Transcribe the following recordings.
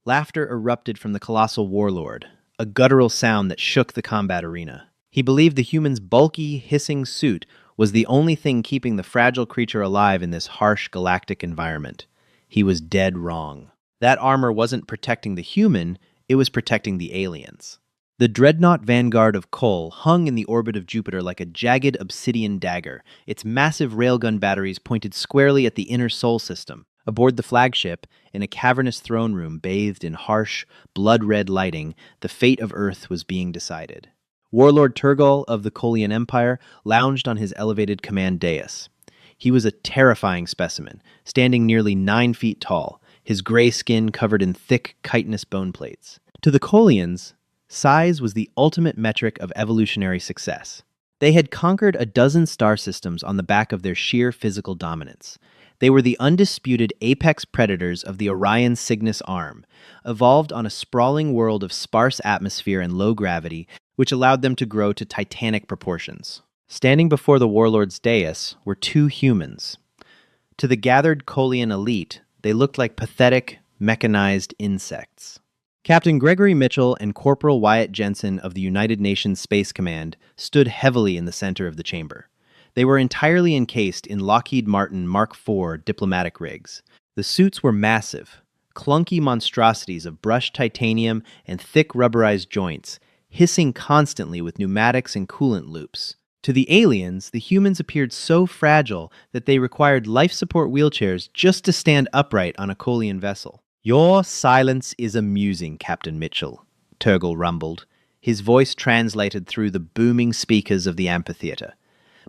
Laughter erupted from the colossal warlord, a guttural sound that shook the combat arena. He believed the human's bulky, hissing suit was the only thing keeping the fragile creature alive in this harsh galactic environment. He was dead wrong. That armor wasn't protecting the human, it was protecting the aliens. The dreadnought vanguard of Kol hung in the orbit of Jupiter like a jagged obsidian dagger, its massive railgun batteries pointed squarely at the inner Sol system. Aboard the flagship, in a cavernous throne room bathed in harsh, blood-red lighting, the fate of Earth was being decided. Warlord Turgal of the Kolian Empire lounged on his elevated command dais. He was a terrifying specimen, standing nearly 9 feet tall, his gray skin covered in thick, chitinous bone plates. To the Kolians, size was the ultimate metric of evolutionary success. They had conquered a dozen star systems on the back of their sheer physical dominance. They were the undisputed apex predators of the Orion Cygnus arm, evolved on a sprawling world of sparse atmosphere and low gravity, which allowed them to grow to titanic proportions. Standing before the warlord's dais were 2 humans. To the gathered Kolian elite, they looked like pathetic, mechanized insects. Captain Gregory Mitchell and Corporal Wyatt Jensen of the United Nations Space Command stood heavily in the center of the chamber. They were entirely encased in Lockheed Martin Mark IV diplomatic rigs. The suits were massive, clunky monstrosities of brushed titanium and thick rubberized joints, hissing constantly with pneumatics and coolant loops. To the aliens, the humans appeared so fragile that they required life support wheelchairs just to stand upright on a Kolian vessel. "Your silence is amusing, Captain Mitchell," Turgal rumbled, his voice translated through the booming speakers of the amphitheater.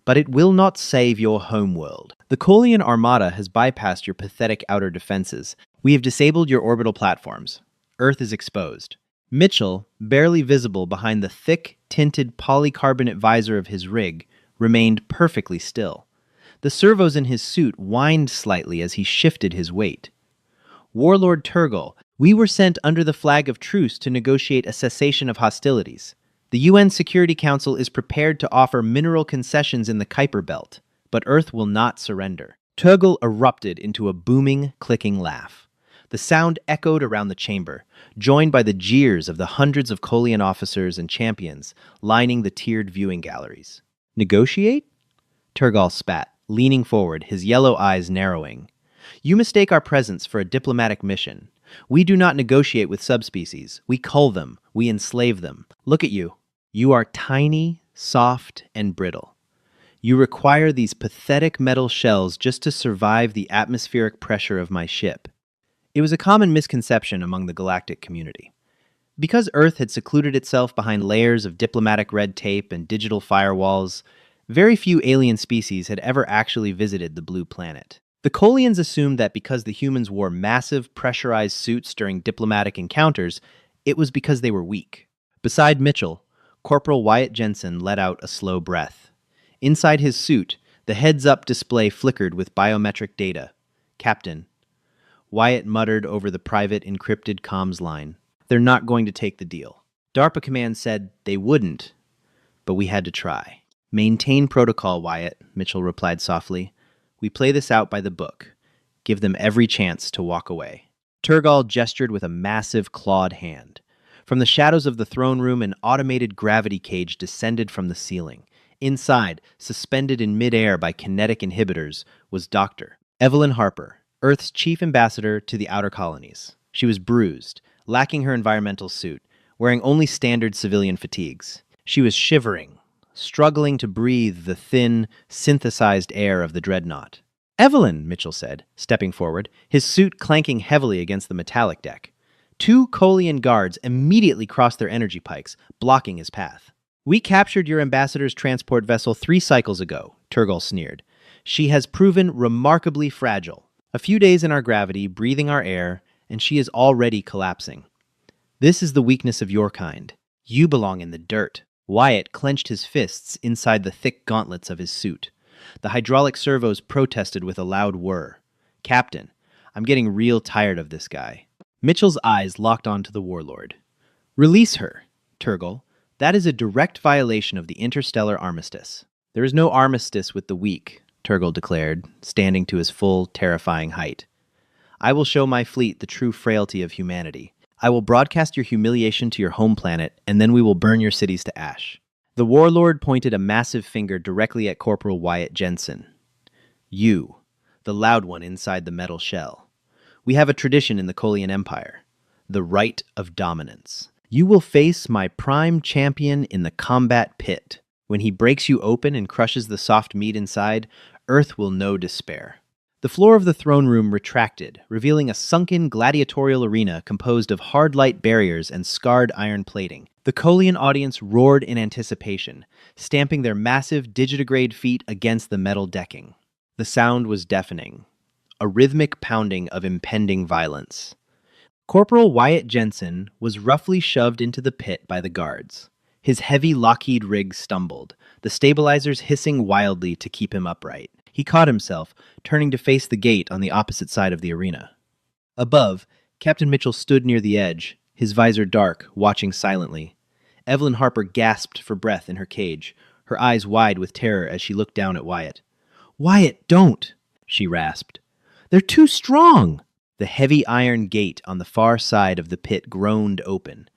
"But it will not save your homeworld. The Kolian armada has bypassed your pathetic outer defenses. We have disabled your orbital platforms. Earth is exposed." Mitchell, barely visible behind the thick, tinted polycarbonate visor of his rig, remained perfectly still. The servos in his suit whined slightly as he shifted his weight. "Warlord Turgal, we were sent under the flag of truce to negotiate a cessation of hostilities. The UN Security Council is prepared to offer mineral concessions in the Kuiper Belt, but Earth will not surrender." Turgal erupted into a booming, clicking laugh. The sound echoed around the chamber, joined by the jeers of the hundreds of Kolian officers and champions lining the tiered viewing galleries. "Negotiate?" Turgal spat, leaning forward, his yellow eyes narrowing. "You mistake our presence for a diplomatic mission. We do not negotiate with subspecies. We cull them. We enslave them. Look at you. You are tiny, soft, and brittle. You require these pathetic metal shells just to survive the atmospheric pressure of my ship." It was a common misconception among the galactic community. Because Earth had secluded itself behind layers of diplomatic red tape and digital firewalls, very few alien species had ever actually visited the blue planet. The Kolians assumed that because the humans wore massive, pressurized suits during diplomatic encounters, it was because they were weak. Beside Mitchell, Corporal Wyatt Jensen let out a slow breath. Inside his suit, the heads-up display flickered with biometric data. "Captain," Wyatt muttered over the private encrypted comms line, "they're not going to take the deal. DARPA Command said they wouldn't, but we had to try." "Maintain protocol, Wyatt," Mitchell replied softly. "We play this out by the book. Give them every chance to walk away." Turgal gestured with a massive clawed hand. From the shadows of the throne room, an automated gravity cage descended from the ceiling. Inside, suspended in midair by kinetic inhibitors, was Dr. Evelyn Harper, Earth's chief ambassador to the outer colonies. She was bruised, lacking her environmental suit, wearing only standard civilian fatigues. She was shivering, struggling to breathe the thin, synthesized air of the dreadnought. "Evelyn," Mitchell said, stepping forward, his suit clanking heavily against the metallic deck. 2 Kolian guards immediately crossed their energy pikes, blocking his path. "We captured your ambassador's transport vessel 3 cycles ago," Turgal sneered. "She has proven remarkably fragile. A few days in our gravity, breathing our air, and she is already collapsing. This is the weakness of your kind. You belong in the dirt." Wyatt clenched his fists inside the thick gauntlets of his suit. The hydraulic servos protested with a loud whir. "Captain, I'm getting real tired of this guy." Mitchell's eyes locked onto the warlord. "Release her, Turgal. That is a direct violation of the interstellar armistice." "There is no armistice with the weak," Turgal declared, standing to his full, terrifying height. "I will show my fleet the true frailty of humanity. I will broadcast your humiliation to your home planet, and then we will burn your cities to ash. The Warlord pointed a massive finger directly at Corporal Wyatt Jensen. You, the loud one inside the metal shell. We have a tradition in the Kolian Empire, the right of dominance. You will face my prime champion in the combat pit. When he breaks you open and crushes the soft meat inside, Earth will know despair. The floor of the throne room retracted, revealing a sunken gladiatorial arena composed of hard light barriers and scarred iron plating. The Kolian audience roared in anticipation, stamping their massive digitigrade feet against the metal decking. The sound was deafening, a rhythmic pounding of impending violence. Corporal Wyatt Jensen was roughly shoved into the pit by the guards. His heavy Lockheed rig stumbled, the stabilizers hissing wildly to keep him upright. He caught himself, turning to face the gate on the opposite side of the arena. Above, Captain Mitchell stood near the edge, his visor dark, watching silently. Evelyn Harper gasped for breath in her cage, her eyes wide with terror as she looked down at Wyatt. "Wyatt, don't!" she rasped. "They're too strong!" The heavy iron gate on the far side of the pit groaned open.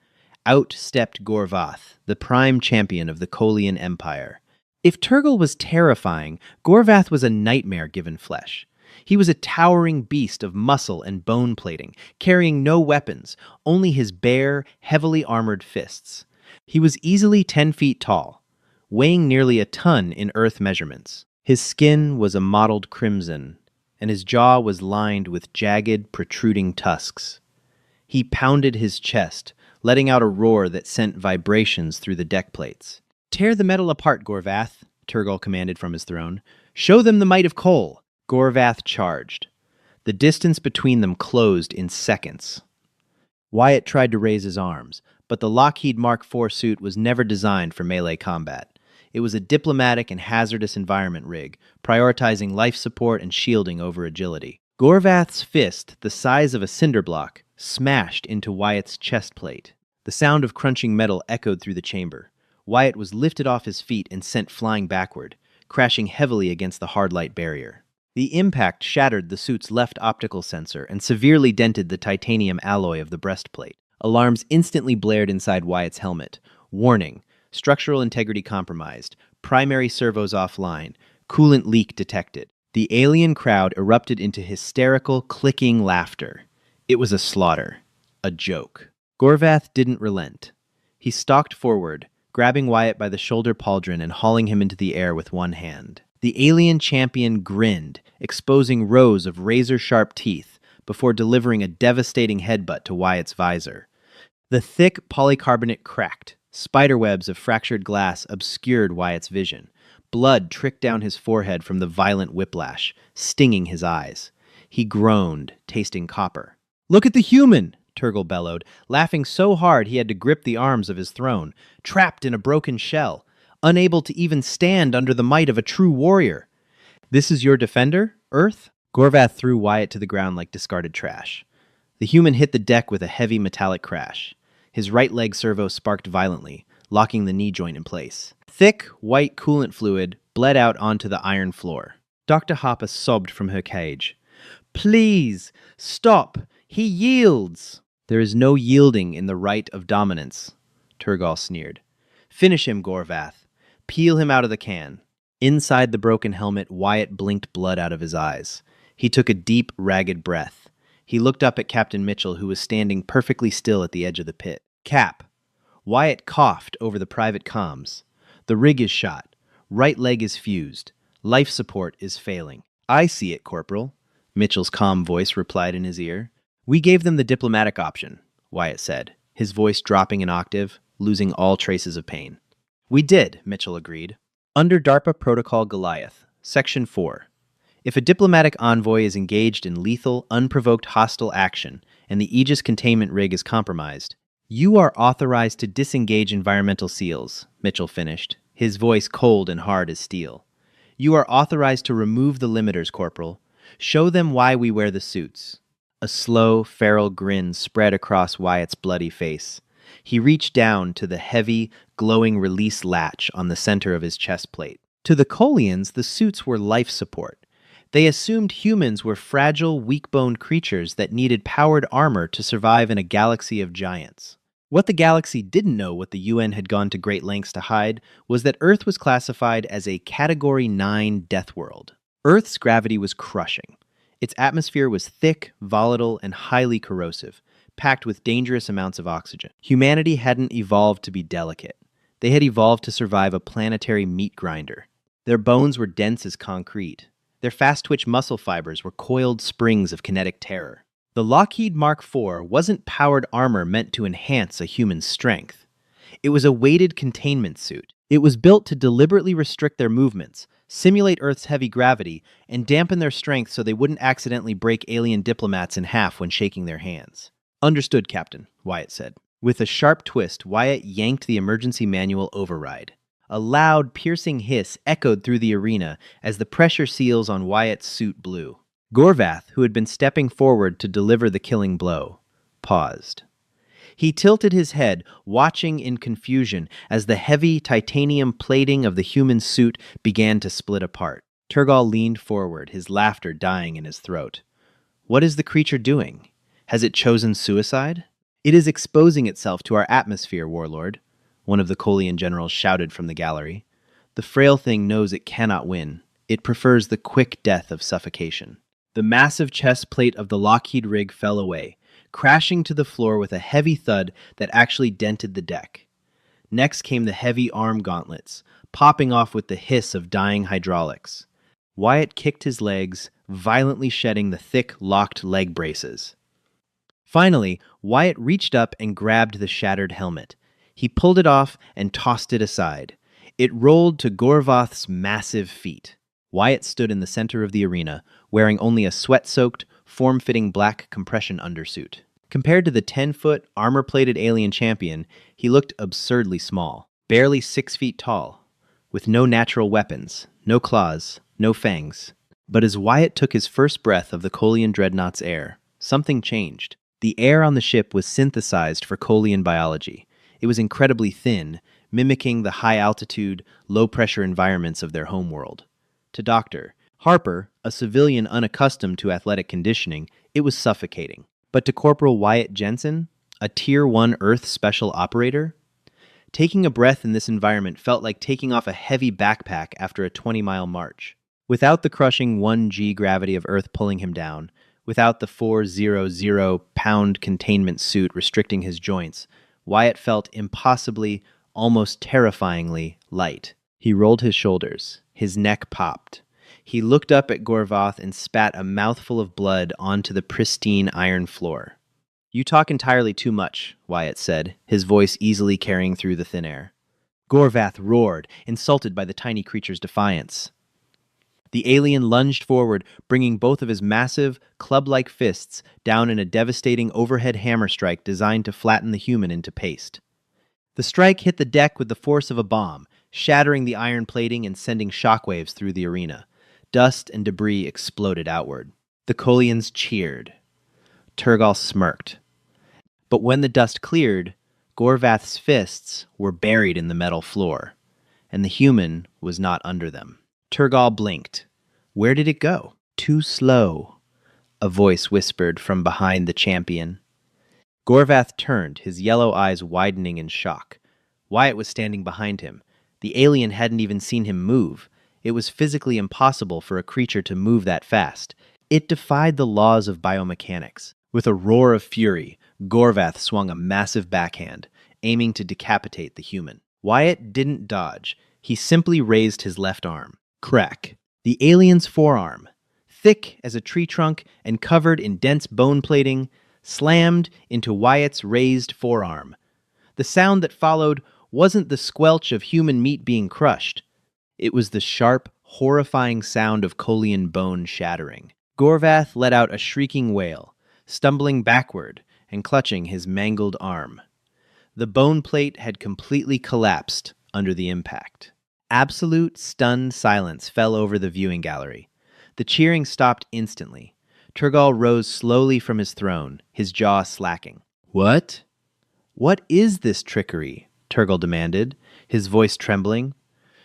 Out stepped Gorvath, the prime champion of the Kolian Empire. If Turgle was terrifying, Gorvath was a nightmare given flesh. He was a towering beast of muscle and bone plating, carrying no weapons, only his bare, heavily armored fists. He was easily 10 feet tall, weighing nearly a ton in Earth measurements. His skin was a mottled crimson, and his jaw was lined with jagged, protruding tusks. He pounded his chest, letting out a roar that sent vibrations through the deck plates. "Tear the metal apart, Gorvath," Turgle commanded from his throne. "Show them the might of Kol." Gorvath charged. The distance between them closed in seconds. Wyatt tried to raise his arms, but the Lockheed Mark IV suit was never designed for melee combat. It was a diplomatic and hazardous environment rig, prioritizing life support and shielding over agility. Gorvath's fist, the size of a cinder block, smashed into Wyatt's chest plate. The sound of crunching metal echoed through the chamber. Wyatt was lifted off his feet and sent flying backward, crashing heavily against the hard light barrier. The impact shattered the suit's left optical sensor and severely dented the titanium alloy of the breastplate. Alarms instantly blared inside Wyatt's helmet. Warning: structural integrity compromised, primary servos offline, coolant leak detected. The alien crowd erupted into hysterical, clicking laughter. It was a slaughter, a joke. Gorvath didn't relent. He stalked forward, grabbing Wyatt by the shoulder pauldron and hauling him into the air with one hand. The alien champion grinned, exposing rows of razor-sharp teeth, before delivering a devastating headbutt to Wyatt's visor. The thick polycarbonate cracked. Spiderwebs of fractured glass obscured Wyatt's vision. Blood tricked down his forehead from the violent whiplash, stinging his eyes. He groaned, tasting copper. "Look at the human!" Turgle bellowed, laughing so hard he had to grip the arms of his throne, trapped in a broken shell, unable to even stand under the might of a true warrior. "This is your defender, Earth?" Gorvath threw Wyatt to the ground like discarded trash. The human hit the deck with a heavy metallic crash. His right leg servo sparked violently, locking the knee joint in place. Thick, white coolant fluid bled out onto the iron floor. Dr. Harper sobbed from her cage. "Please, stop! He yields!" "There is no yielding in the right of dominance," Turgal sneered. "Finish him, Gorvath. Peel him out of the can." Inside the broken helmet, Wyatt blinked blood out of his eyes. He took a deep, ragged breath. He looked up at Captain Mitchell, who was standing perfectly still at the edge of the pit. "Cap." Wyatt coughed over the private comms. "The rig is shot. Right leg is fused. Life support is failing." "I see it, Corporal," Mitchell's calm voice replied in his ear. "We gave them the diplomatic option," Wyatt said, his voice dropping an octave, losing all traces of pain. "We did," Mitchell agreed. Under DARPA Protocol Goliath, Section 4. If a diplomatic envoy is engaged in lethal, unprovoked hostile action, and the Aegis containment rig is compromised, you are authorized to disengage environmental seals, Mitchell finished, his voice cold and hard as steel. "You are authorized to remove the limiters, Corporal. Show them why we wear the suits." A slow, feral grin spread across Wyatt's bloody face. He reached down to the heavy, glowing release latch on the center of his chest plate. To the Kolians, the suits were life support. They assumed humans were fragile, weak-boned creatures that needed powered armor to survive in a galaxy of giants. What the galaxy didn't know, what the UN had gone to great lengths to hide, was that Earth was classified as a Category 9 death world. Earth's gravity was crushing. Its atmosphere was thick, volatile, and highly corrosive, packed with dangerous amounts of oxygen. Humanity hadn't evolved to be delicate. They had evolved to survive a planetary meat grinder. Their bones were dense as concrete. Their fast-twitch muscle fibers were coiled springs of kinetic terror. The Lockheed Mark IV wasn't powered armor meant to enhance a human's strength. It was a weighted containment suit. It was built to deliberately restrict their movements, simulate Earth's heavy gravity, and dampen their strength so they wouldn't accidentally break alien diplomats in half when shaking their hands. "Understood, Captain," Wyatt said. With a sharp twist, Wyatt yanked the emergency manual override. A loud, piercing hiss echoed through the arena as the pressure seals on Wyatt's suit blew. Gorvath, who had been stepping forward to deliver the killing blow, paused. He tilted his head, watching in confusion as the heavy titanium plating of the human suit began to split apart. Turgal leaned forward, his laughter dying in his throat. "What is the creature doing? Has it chosen suicide?" "It is exposing itself to our atmosphere, Warlord," one of the Kolian generals shouted from the gallery. "The frail thing knows it cannot win. It prefers the quick death of suffocation." The massive chest plate of the Lockheed rig fell away, crashing to the floor with a heavy thud that actually dented the deck. Next came the heavy arm gauntlets, popping off with the hiss of dying hydraulics. Wyatt kicked his legs, violently shedding the thick, locked leg braces. Finally, Wyatt reached up and grabbed the shattered helmet. He pulled it off and tossed it aside. It rolled to Gorvath's massive feet. Wyatt stood in the center of the arena, wearing only a sweat-soaked, form-fitting black compression undersuit. Compared to the 10-foot, armor-plated alien champion, he looked absurdly small, barely 6 feet tall, with no natural weapons, no claws, no fangs. But as Wyatt took his first breath of the Kolian dreadnought's air, something changed. The air on the ship was synthesized for Kolian biology. It was incredibly thin, mimicking the high-altitude, low-pressure environments of their homeworld. To Dr. Harper, a civilian unaccustomed to athletic conditioning, it was suffocating. But to Corporal Wyatt Jensen, a Tier 1 Earth special operator, taking a breath in this environment felt like taking off a heavy backpack after a 20-mile march. Without the crushing 1G gravity of Earth pulling him down, without the 400-pound containment suit restricting his joints, Wyatt felt impossibly, almost terrifyingly light. He rolled his shoulders. His neck popped. He looked up at Gorvath and spat a mouthful of blood onto the pristine iron floor. "You talk entirely too much," Wyatt said, his voice easily carrying through the thin air. Gorvath roared, insulted by the tiny creature's defiance. The alien lunged forward, bringing both of his massive, club-like fists down in a devastating overhead hammer strike designed to flatten the human into paste. The strike hit the deck with the force of a bomb, shattering the iron plating and sending shockwaves through the arena. Dust and debris exploded outward. The Kolians cheered. Turgal smirked. But when the dust cleared, Gorvath's fists were buried in the metal floor, and the human was not under them. Turgal blinked. Where did it go? "Too slow," a voice whispered from behind the champion. Gorvath turned, his yellow eyes widening in shock. Wyatt was standing behind him. The alien hadn't even seen him move. It was physically impossible for a creature to move that fast. It defied the laws of biomechanics. With a roar of fury, Gorvath swung a massive backhand, aiming to decapitate the human. Wyatt didn't dodge. He simply raised his left arm. Crack. The alien's forearm, thick as a tree trunk and covered in dense bone plating, slammed into Wyatt's raised forearm. The sound that followed wasn't the squelch of human meat being crushed. It was the sharp, horrifying sound of Kolian bone shattering. Gorvath let out a shrieking wail, stumbling backward and clutching his mangled arm. The bone plate had completely collapsed under the impact. Absolute, stunned silence fell over the viewing gallery. The cheering stopped instantly. Turgal rose slowly from his throne, his jaw slacking. "What? What is this trickery?" Turgal demanded, his voice trembling.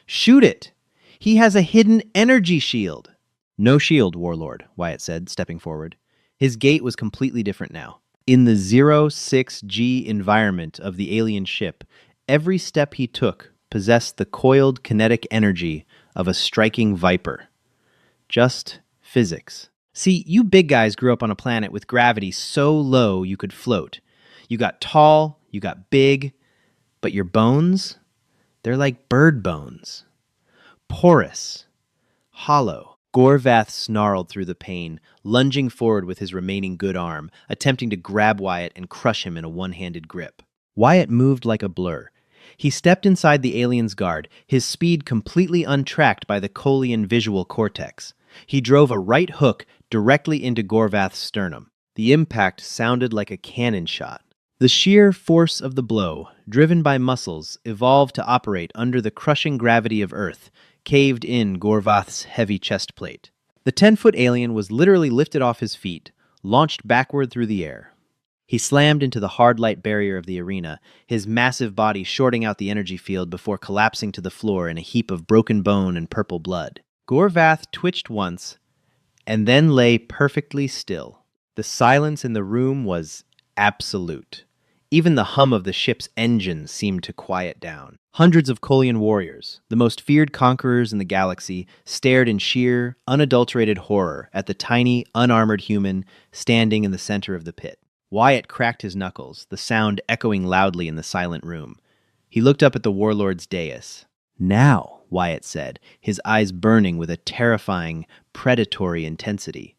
"Shoot it! He has a hidden energy shield!" No shield, Warlord, Wyatt said, stepping forward. His gait was completely different now. In the 06G environment of the alien ship, every step he took possessed the coiled kinetic energy of a striking viper. Just physics. See, you big guys grew up on a planet with gravity so low you could float. You got tall, you got big, but your bones? They're like bird bones. Porous. Hollow. Gorvath snarled through the pain, lunging forward with his remaining good arm, attempting to grab Wyatt and crush him in a one-handed grip. Wyatt moved like a blur. He stepped inside the alien's guard, his speed completely untracked by the Colian visual cortex. He drove a right hook directly into Gorvath's sternum. The impact sounded like a cannon shot. The sheer force of the blow, driven by muscles, evolved to operate under the crushing gravity of Earth, caved in Gorvath's heavy chest plate. The 10-foot alien was literally lifted off his feet, launched backward through the air. He slammed into the hard light barrier of the arena, his massive body shorting out the energy field before collapsing to the floor in a heap of broken bone and purple blood. Gorvath twitched once, and then lay perfectly still. The silence in the room was absolute. Even the hum of the ship's engine seemed to quiet down. Hundreds of Colian warriors, the most feared conquerors in the galaxy, stared in sheer, unadulterated horror at the tiny, unarmored human standing in the center of the pit. Wyatt cracked his knuckles, the sound echoing loudly in the silent room. He looked up at the Warlord's dais. "Now," Wyatt said, his eyes burning with a terrifying, predatory intensity.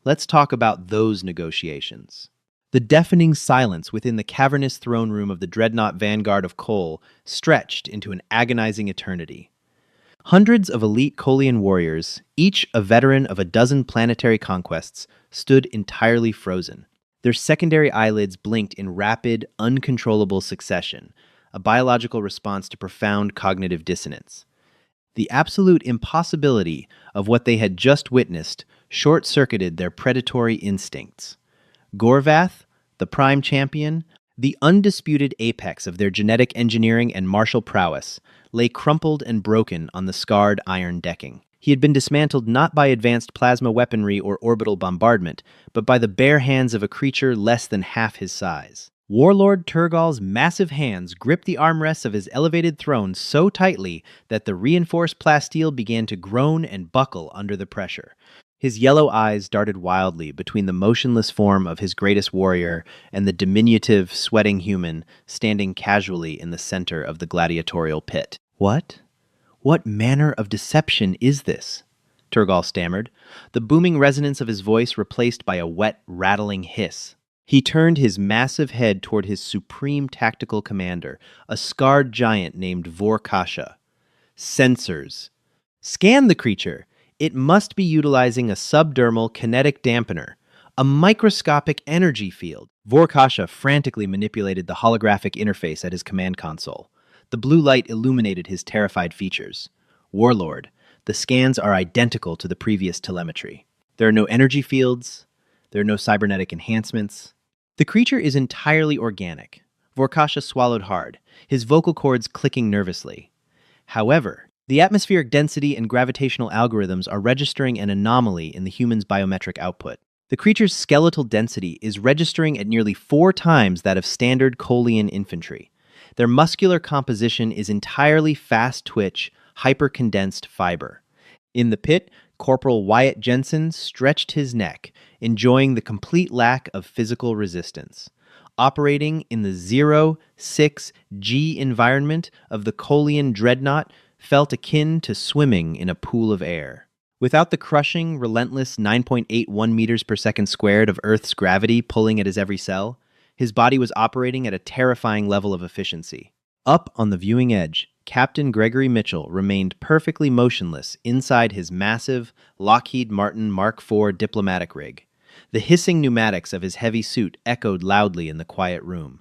"Let's talk about those negotiations." The deafening silence within the cavernous throne room of the dreadnought vanguard of Kol stretched into an agonizing eternity. Hundreds of elite Colian warriors, each a veteran of a dozen planetary conquests, stood entirely frozen. Their secondary eyelids blinked in rapid, uncontrollable succession, a biological response to profound cognitive dissonance. The absolute impossibility of what they had just witnessed short-circuited their predatory instincts. Gorvath, the prime champion, the undisputed apex of their genetic engineering and martial prowess, lay crumpled and broken on the scarred iron decking. He had been dismantled not by advanced plasma weaponry or orbital bombardment, but by the bare hands of a creature less than half his size. Warlord Turgal's massive hands gripped the armrests of his elevated throne so tightly that the reinforced plasteel began to groan and buckle under the pressure. His yellow eyes darted wildly between the motionless form of his greatest warrior and the diminutive, sweating human standing casually in the center of the gladiatorial pit. "What? What manner of deception is this?" Turgal stammered, the booming resonance of his voice replaced by a wet, rattling hiss. He turned his massive head toward his supreme tactical commander, a scarred giant named Vorkasha. "Sensors. Scan the creature. It must be utilizing a subdermal kinetic dampener, a microscopic energy field." Vorkasha frantically manipulated the holographic interface at his command console. The blue light illuminated his terrified features. "Warlord, the scans are identical to the previous telemetry. There are no energy fields. There are no cybernetic enhancements. The creature is entirely organic." Vorkasha swallowed hard, his vocal cords clicking nervously. "However, the atmospheric density and gravitational algorithms are registering an anomaly in the human's biometric output. The creature's skeletal density is registering at nearly 4 times that of standard Colian infantry. Their muscular composition is entirely fast-twitch, hyper-condensed fiber. In the pit, Corporal Wyatt Jensen stretched his neck, enjoying the complete lack of physical resistance. Operating in the 06G environment of the Colian dreadnought felt akin to swimming in a pool of air. Without the crushing, relentless 9.81 meters per second squared of Earth's gravity pulling at his every cell, his body was operating at a terrifying level of efficiency. Up on the viewing edge, Captain Gregory Mitchell remained perfectly motionless inside his massive Lockheed Martin Mark IV diplomatic rig. The hissing pneumatics of his heavy suit echoed loudly in the quiet room.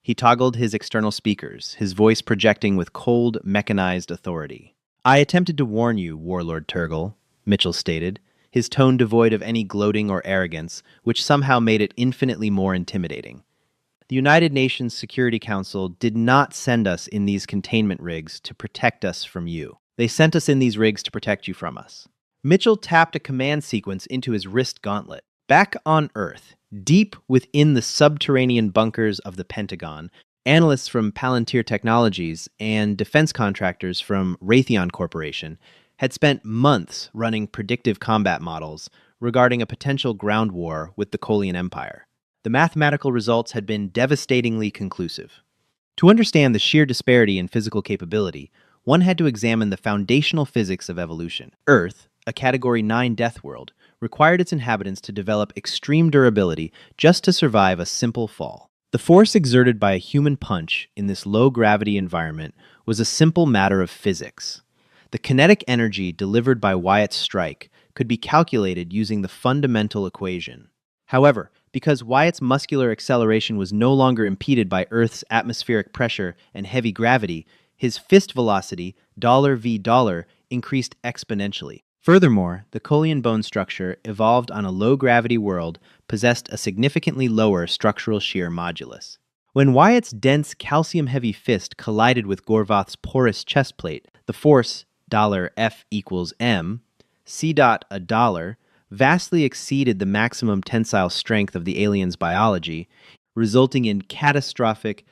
He toggled his external speakers, his voice projecting with cold, mechanized authority. "I attempted to warn you, Warlord Turgal," Mitchell stated, his tone devoid of any gloating or arrogance, which somehow made it infinitely more intimidating. "The United Nations Security Council did not send us in these containment rigs to protect us from you. They sent us in these rigs to protect you from us." Mitchell tapped a command sequence into his wrist gauntlet. Back on Earth, deep within the subterranean bunkers of the Pentagon, analysts from Palantir Technologies and defense contractors from Raytheon Corporation had spent months running predictive combat models regarding a potential ground war with the Kolian Empire. The mathematical results had been devastatingly conclusive. To understand the sheer disparity in physical capability, one had to examine the foundational physics of evolution. Earth, a Category 9 death world, required its inhabitants to develop extreme durability just to survive a simple fall. The force exerted by a human punch in this low-gravity environment was a simple matter of physics. The kinetic energy delivered by Wyatt's strike could be calculated using the fundamental equation. However, because Wyatt's muscular acceleration was no longer impeded by Earth's atmospheric pressure and heavy gravity, his fist velocity, $v$, increased exponentially. Furthermore, the Kolian bone structure, evolved on a low-gravity world, possessed a significantly lower structural shear modulus. When Wyatt's dense, calcium-heavy fist collided with Gorvoth's porous chest plate, the force $F equals m, c dot a dollar, vastly exceeded the maximum tensile strength of the alien's biology, resulting in catastrophic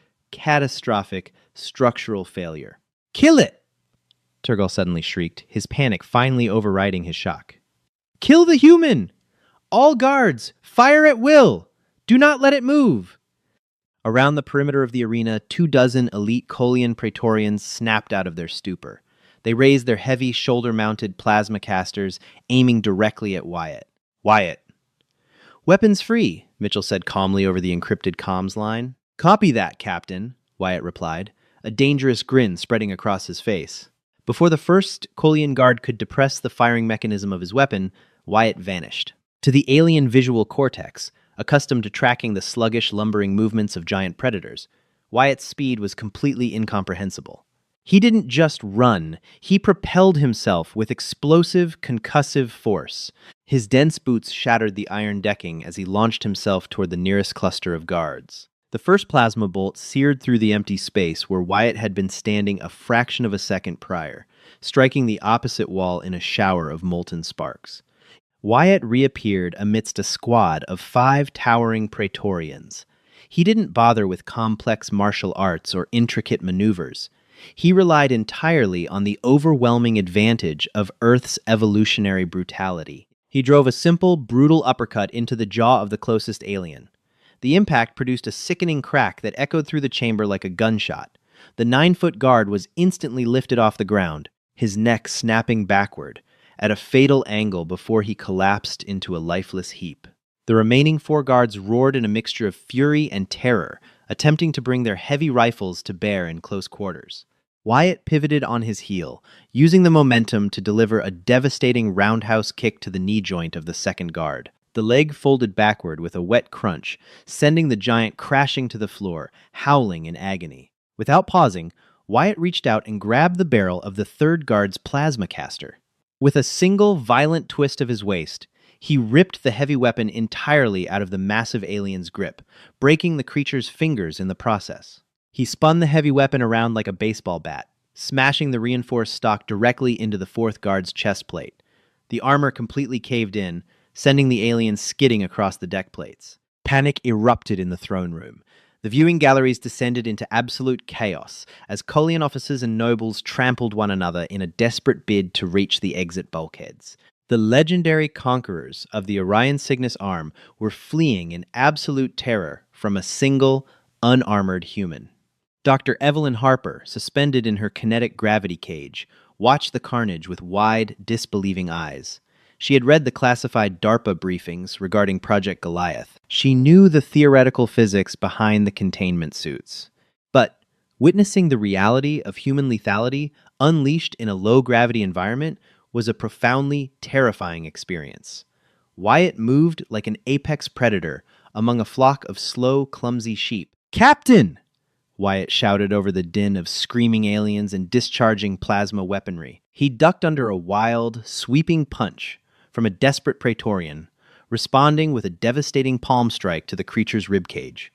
structural failure. "Kill it!" Turgal suddenly shrieked, his panic finally overriding his shock. "Kill the human! All guards, fire at will! Do not let it move!" Around the perimeter of the arena, 24 elite Kolian Praetorians snapped out of their stupor. They raised their heavy, shoulder-mounted plasma casters, aiming directly at Wyatt. "Wyatt." "Weapons free," Mitchell said calmly over the encrypted comms line. "Copy that, Captain," Wyatt replied, a dangerous grin spreading across his face. Before the first Kolian guard could depress the firing mechanism of his weapon, Wyatt vanished. To the alien visual cortex, accustomed to tracking the sluggish, lumbering movements of giant predators, Wyatt's speed was completely incomprehensible. He didn't just run, he propelled himself with explosive, concussive force. His dense boots shattered the iron decking as he launched himself toward the nearest cluster of guards. The first plasma bolt seared through the empty space where Wyatt had been standing a fraction of a second prior, striking the opposite wall in a shower of molten sparks. Wyatt reappeared amidst a squad of 5 towering Praetorians. He didn't bother with complex martial arts or intricate maneuvers. He relied entirely on the overwhelming advantage of Earth's evolutionary brutality. He drove a simple, brutal uppercut into the jaw of the closest alien. The impact produced a sickening crack that echoed through the chamber like a gunshot. The 9-foot guard was instantly lifted off the ground, his neck snapping backward, at a fatal angle before he collapsed into a lifeless heap. The remaining 4 guards roared in a mixture of fury and terror, attempting to bring their heavy rifles to bear in close quarters. Wyatt pivoted on his heel, using the momentum to deliver a devastating roundhouse kick to the knee joint of the second guard. The leg folded backward with a wet crunch, sending the giant crashing to the floor, howling in agony. Without pausing, Wyatt reached out and grabbed the barrel of the third guard's plasma caster. With a single violent twist of his waist, he ripped the heavy weapon entirely out of the massive alien's grip, breaking the creature's fingers in the process. He spun the heavy weapon around like a baseball bat, smashing the reinforced stock directly into the 4th guard's chest plate. The armor completely caved in, sending the alien skidding across the deck plates. Panic erupted in the throne room. The viewing galleries descended into absolute chaos as Kolian officers and nobles trampled one another in a desperate bid to reach the exit bulkheads. The legendary conquerors of the Orion Cygnus arm were fleeing in absolute terror from a single, unarmored human. Dr. Evelyn Harper, suspended in her kinetic gravity cage, watched the carnage with wide, disbelieving eyes. She had read the classified DARPA briefings regarding Project Goliath. She knew the theoretical physics behind the containment suits. But witnessing the reality of human lethality unleashed in a low-gravity environment was a profoundly terrifying experience. Wyatt moved like an apex predator among a flock of slow, clumsy sheep. "Captain!" Wyatt shouted over the din of screaming aliens and discharging plasma weaponry. He ducked under a wild, sweeping punch from a desperate Praetorian, responding with a devastating palm strike to the creature's ribcage.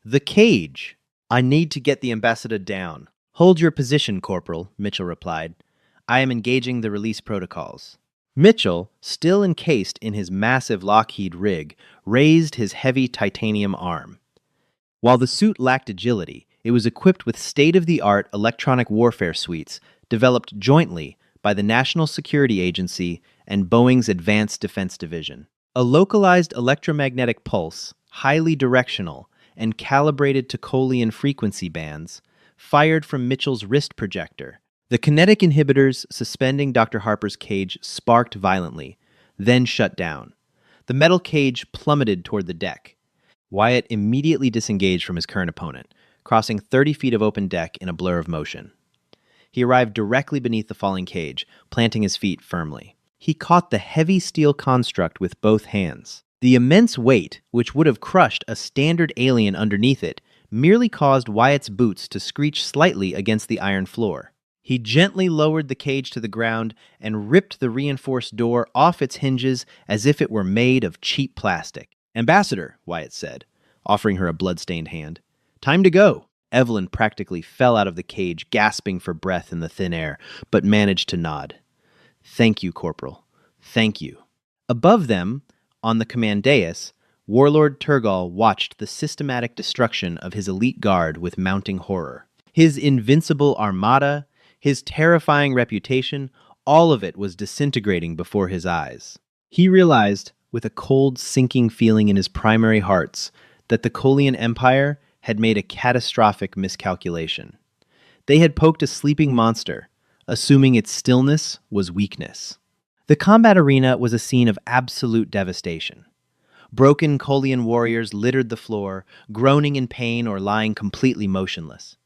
"The cage! I need to get the ambassador down." "Hold your position, Corporal," Mitchell replied. "I am engaging the release protocols." Mitchell, still encased in his massive Lockheed rig, raised his heavy titanium arm. While the suit lacked agility, it was equipped with state-of-the-art electronic warfare suites developed jointly by the National Security Agency and Boeing's Advanced Defense Division. A localized electromagnetic pulse, highly directional, and calibrated to Collian frequency bands, fired from Mitchell's wrist projector. The kinetic inhibitors suspending Dr. Harper's cage sparked violently, then shut down. The metal cage plummeted toward the deck. Wyatt immediately disengaged from his current opponent, crossing 30 feet of open deck in a blur of motion. He arrived directly beneath the falling cage, planting his feet firmly. He caught the heavy steel construct with both hands. The immense weight, which would have crushed a standard alien underneath it, merely caused Wyatt's boots to screech slightly against the iron floor. He gently lowered the cage to the ground and ripped the reinforced door off its hinges as if it were made of cheap plastic. "Ambassador," Wyatt said, offering her a blood-stained hand. "Time to go." Evelyn practically fell out of the cage, gasping for breath in the thin air, but managed to nod. "Thank you, Corporal. Thank you." Above them, on the command dais, Warlord Turgal watched the systematic destruction of his elite guard with mounting horror. His invincible armada, his terrifying reputation, all of it was disintegrating before his eyes. He realized, with a cold, sinking feeling in his primary hearts, that the Collian Empire had made a catastrophic miscalculation. They had poked a sleeping monster, assuming its stillness was weakness. The combat arena was a scene of absolute devastation. Broken Collian warriors littered the floor, groaning in pain or lying completely motionless.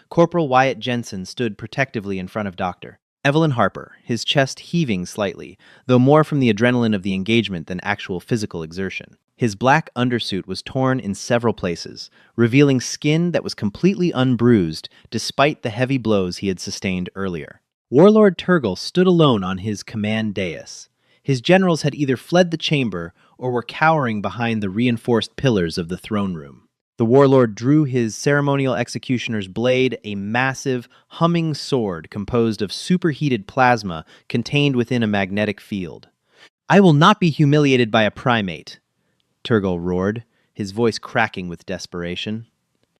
Corporal Wyatt Jensen stood protectively in front of Dr. Evelyn Harper, his chest heaving slightly, though more from the adrenaline of the engagement than actual physical exertion. His black undersuit was torn in several places, revealing skin that was completely unbruised despite the heavy blows he had sustained earlier. Warlord Turgal stood alone on his command dais. His generals had either fled the chamber or were cowering behind the reinforced pillars of the throne room. The warlord drew his ceremonial executioner's blade, a massive, humming sword composed of superheated plasma contained within a magnetic field. "I will not be humiliated by a primate," Turgal roared, his voice cracking with desperation.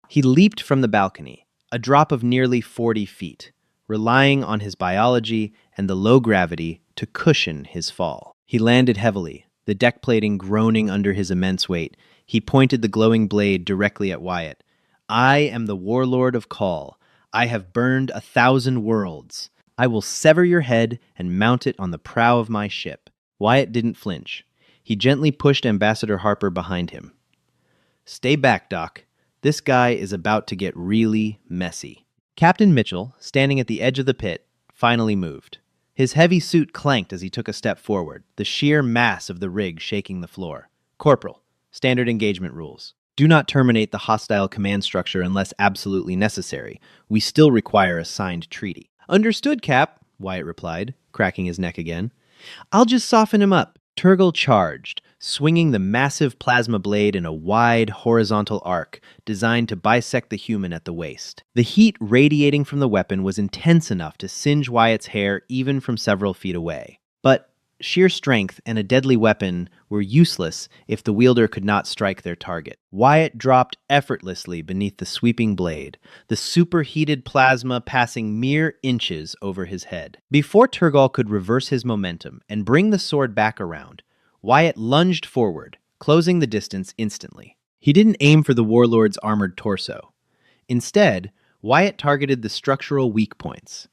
He leaped from the balcony, a drop of nearly 40 feet, relying on his biology and the low gravity to cushion his fall. He landed heavily, the deck plating groaning under his immense weight. He pointed the glowing blade directly at Wyatt. "I am the Warlord of Call. I have burned 1,000 worlds. I will sever your head and mount it on the prow of my ship." Wyatt didn't flinch. He gently pushed Ambassador Harper behind him. "Stay back, Doc. This guy is about to get really messy." Captain Mitchell, standing at the edge of the pit, finally moved. His heavy suit clanked as he took a step forward, the sheer mass of the rig shaking the floor. "Corporal, standard engagement rules. Do not terminate the hostile command structure unless absolutely necessary. We still require a signed treaty." "Understood, Cap," Wyatt replied, cracking his neck again. "I'll just soften him up." Turgal charged, swinging the massive plasma blade in a wide, horizontal arc designed to bisect the human at the waist. The heat radiating from the weapon was intense enough to singe Wyatt's hair even from several feet away. But sheer strength and a deadly weapon were useless if the wielder could not strike their target. Wyatt dropped effortlessly beneath the sweeping blade, the superheated plasma passing mere inches over his head. Before Turgal could reverse his momentum and bring the sword back around, Wyatt lunged forward, closing the distance instantly. He didn't aim for the warlord's armored torso. Instead, Wyatt targeted the structural weak points.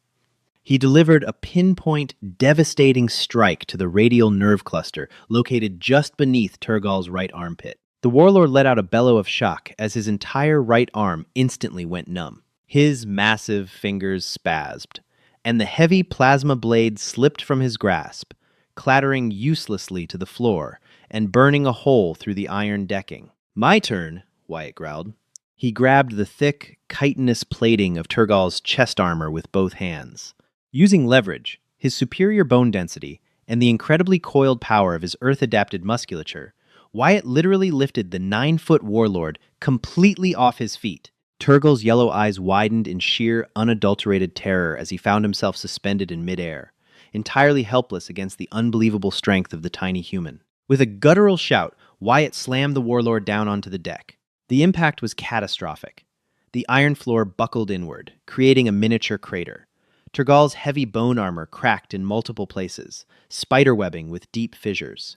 He delivered a pinpoint, devastating strike to the radial nerve cluster located just beneath Turgal's right armpit. The warlord let out a bellow of shock as his entire right arm instantly went numb. His massive fingers spasmed, and the heavy plasma blade slipped from his grasp, clattering uselessly to the floor and burning a hole through the iron decking. "My turn," Wyatt growled. He grabbed the thick, chitinous plating of Turgal's chest armor with both hands. Using leverage, his superior bone density, and the incredibly coiled power of his Earth-adapted musculature, Wyatt literally lifted the 9-foot warlord completely off his feet. Turgal's yellow eyes widened in sheer, unadulterated terror as he found himself suspended in midair. entirely helpless against the unbelievable strength of the tiny human. With a guttural shout, Wyatt slammed the warlord down onto the deck. The impact was catastrophic. The iron floor buckled inward, creating a miniature crater. Turgal's heavy bone armor cracked in multiple places, spiderwebbing with deep fissures.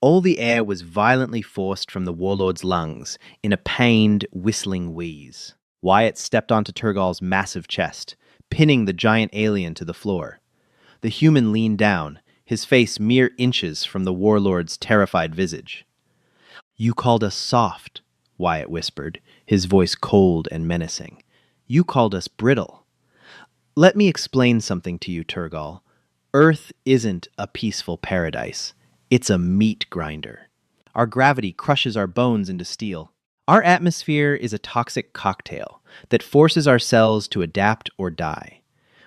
All the air was violently forced from the warlord's lungs in a pained, whistling wheeze. Wyatt stepped onto Turgal's massive chest, pinning the giant alien to the floor. The human leaned down, his face mere inches from the warlord's terrified visage. "You called us soft," Wyatt whispered, his voice cold and menacing. "You called us brittle. Let me explain something to you, Turgal. Earth isn't a peaceful paradise. It's a meat grinder. Our gravity crushes our bones into steel. Our atmosphere is a toxic cocktail that forces our cells to adapt or die.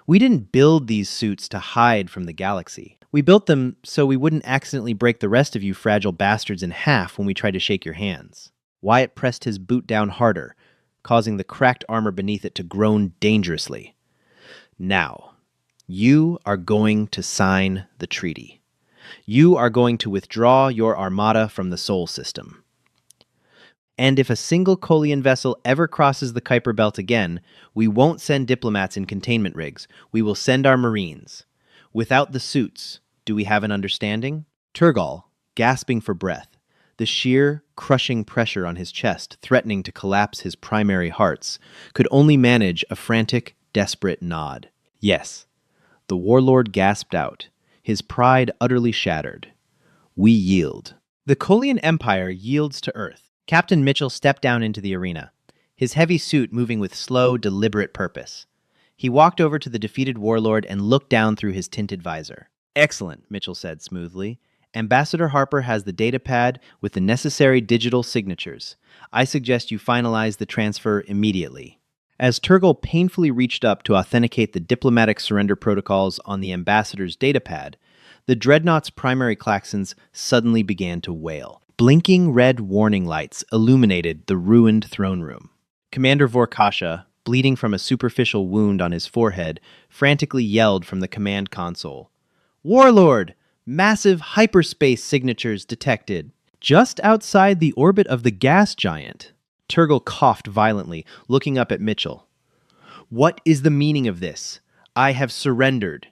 We didn't build these suits to hide from the galaxy. We built them so we wouldn't accidentally break the rest of you fragile bastards in half when we tried to shake your hands." Wyatt pressed his boot down harder, causing the cracked armor beneath it to groan dangerously. "Now, you are going to sign the treaty. You are going to withdraw your armada from the Sol system. And if a single Kolian vessel ever crosses the Kuiper Belt again, we won't send diplomats in containment rigs. We will send our marines. Without the suits, do we have an understanding?" Turgal, gasping for breath, the sheer, crushing pressure on his chest threatening to collapse his primary hearts, could only manage a frantic, desperate nod. "Yes." The warlord gasped out, his pride utterly shattered. "We yield." The Kolian Empire yields to Earth. Captain Mitchell stepped down into the arena, his heavy suit moving with slow, deliberate purpose. He walked over to the defeated warlord and looked down through his tinted visor. "Excellent," Mitchell said smoothly. "Ambassador Harper has the datapad with the necessary digital signatures. I suggest you finalize the transfer immediately." As Turgal painfully reached up to authenticate the diplomatic surrender protocols on the ambassador's datapad, the dreadnought's primary klaxons suddenly began to wail. Blinking red warning lights illuminated the ruined throne room. Commander Vorkasha, bleeding from a superficial wound on his forehead, frantically yelled from the command console. "Warlord! Massive hyperspace signatures detected! Just outside the orbit of the gas giant." Turgal coughed violently, looking up at Mitchell. "What is the meaning of this? I have surrendered."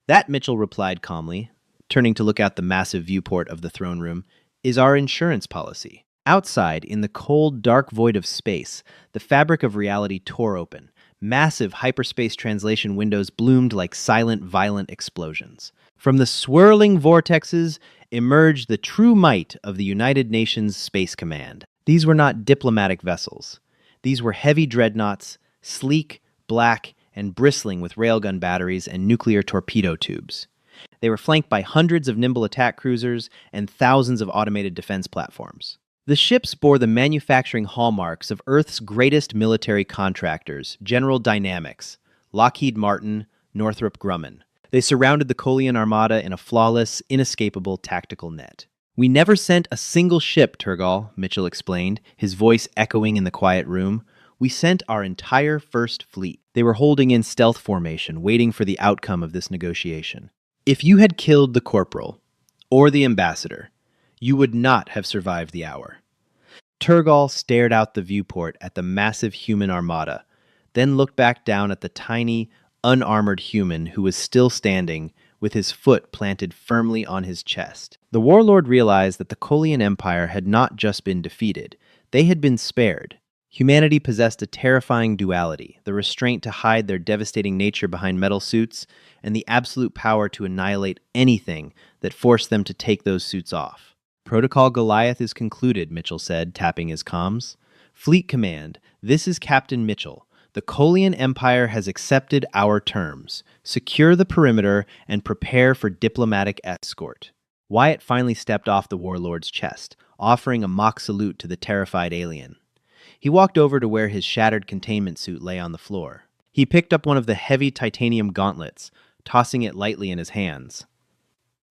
"That," Mitchell replied calmly, turning to look out the massive viewport of the throne room, "is our insurance policy." Outside, in the cold, dark void of space, the fabric of reality tore open. Massive hyperspace translation windows bloomed like silent, violent explosions. From the swirling vortexes emerged the true might of the United Nations Space Command. These were not diplomatic vessels. These were heavy dreadnoughts, sleek, black, and bristling with railgun batteries and nuclear torpedo tubes. They were flanked by hundreds of nimble attack cruisers and thousands of automated defense platforms. The ships bore the manufacturing hallmarks of Earth's greatest military contractors, General Dynamics, Lockheed Martin, Northrop Grumman. They surrounded the Kolian Armada in a flawless, inescapable tactical net. "We never sent a single ship, Turgal," Mitchell explained, his voice echoing in the quiet room. "We sent our entire First Fleet." They were holding in stealth formation, waiting for the outcome of this negotiation. "If you had killed the corporal, or the ambassador, you would not have survived the hour." Turgal stared out the viewport at the massive human armada, then looked back down at the tiny, unarmored human who was still standing with his foot planted firmly on his chest. The warlord realized that the Kolian Empire had not just been defeated, they had been spared. Humanity possessed a terrifying duality, the restraint to hide their devastating nature behind metal suits, and the absolute power to annihilate anything that forced them to take those suits off. "Protocol Goliath is concluded," Mitchell said, tapping his comms. "Fleet Command, this is Captain Mitchell. The Kolian Empire has accepted our terms. Secure the perimeter and prepare for diplomatic escort." Wyatt finally stepped off the warlord's chest, offering a mock salute to the terrified alien. He walked over to where his shattered containment suit lay on the floor. He picked up one of the heavy titanium gauntlets, tossing it lightly in his hands.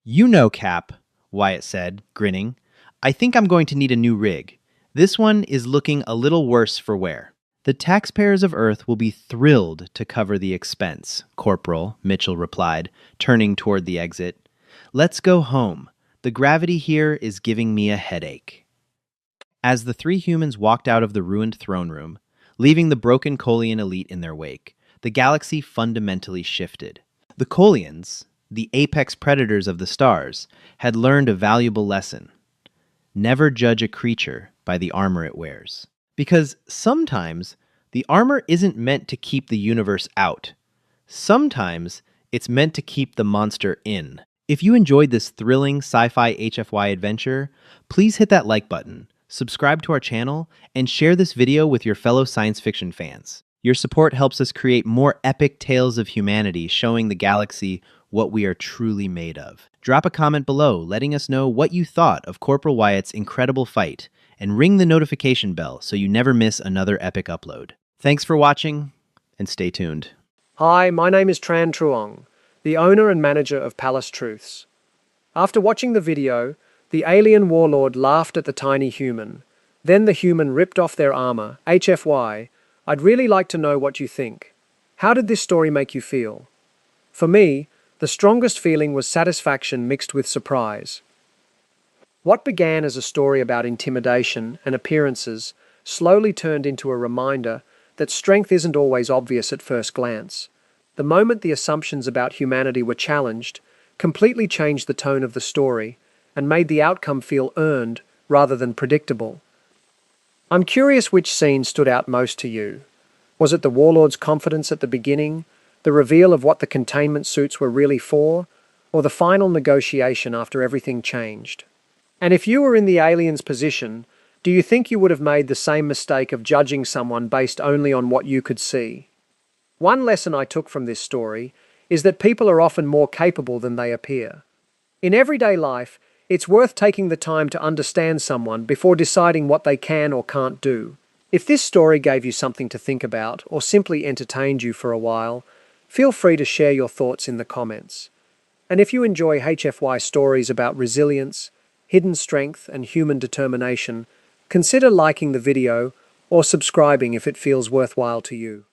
"You know, Cap," Wyatt said, grinning. "I think I'm going to need a new rig. This one is looking a little worse for wear." "The taxpayers of Earth will be thrilled to cover the expense," Corporal Mitchell replied, turning toward the exit. "Let's go home. The gravity here is giving me a headache." As the three humans walked out of the ruined throne room, leaving the broken Kolian elite in their wake, the galaxy fundamentally shifted. The Kolians, the apex predators of the stars, had learned a valuable lesson. Never judge a creature by the armor it wears. Because sometimes the armor isn't meant to keep the universe out. Sometimes it's meant to keep the monster in. If you enjoyed this thrilling sci-fi HFY adventure, please hit that like button, subscribe to our channel, and share this video with your fellow science fiction fans. Your support helps us create more epic tales of humanity, showing the galaxy what we are truly made of. Drop a comment below, letting us know what you thought of Corporal Wyatt's incredible fight, and ring the notification bell so you never miss another epic upload. Thanks for watching, and stay tuned. Hi, my name is Tran Truong, the owner and manager of Palace Truths. After watching the video, the alien warlord laughed at the tiny human. Then the human ripped off their armor, HFY. I'd really like to know what you think. How did this story make you feel? For me, the strongest feeling was satisfaction mixed with surprise. What began as a story about intimidation and appearances slowly turned into a reminder that strength isn't always obvious at first glance. The moment the assumptions about humanity were challenged, completely changed the tone of the story and made the outcome feel earned rather than predictable. I'm curious which scene stood out most to you. Was it the Warlord's confidence at the beginning, the reveal of what the containment suits were really for, or the final negotiation after everything changed? And if you were in the alien's position, do you think you would have made the same mistake of judging someone based only on what you could see? One lesson I took from this story is that people are often more capable than they appear. In everyday life, it's worth taking the time to understand someone before deciding what they can or can't do. If this story gave you something to think about or simply entertained you for a while, feel free to share your thoughts in the comments. And if you enjoy HFY stories about resilience, hidden strength, and human determination, consider liking the video or subscribing if it feels worthwhile to you.